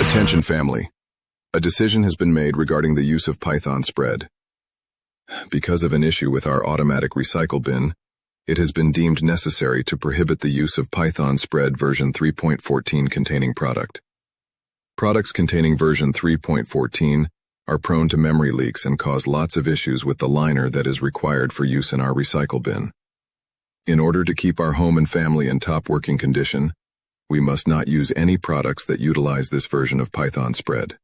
Attention family. A decision has been made regarding the use of Python spread. Because of an issue with our automatic recycle bin, it has been deemed necessary to prohibit the use of Python spread version 3.14 containing product. Products containing version 3.14 are prone to memory leaks and cause lots of issues with the liner that is required for use in our recycle bin. In order to keep our home and family in top working condition, we must not use any products that utilize this version of Python spread.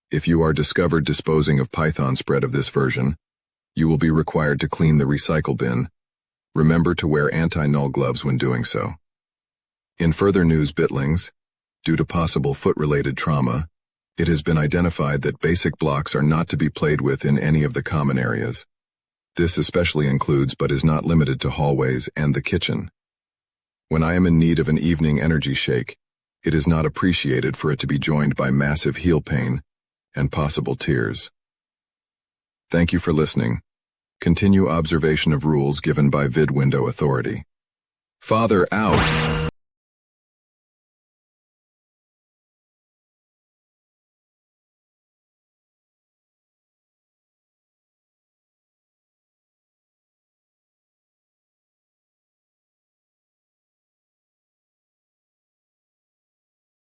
If you are discovered disposing of Python spread of this version, you will be required to clean the recycle bin. Remember to wear anti-null gloves when doing so. In further news, bitlings, due to possible foot-related trauma, it has been identified that basic blocks are not to be played with in any of the common areas. This especially includes but is not limited to hallways and the kitchen. When I am in need of an evening energy shake, it is not appreciated for it to be joined by massive heel pain and possible tears. Thank you for listening. Continue observation of rules given by VidWindow Authority. Father out!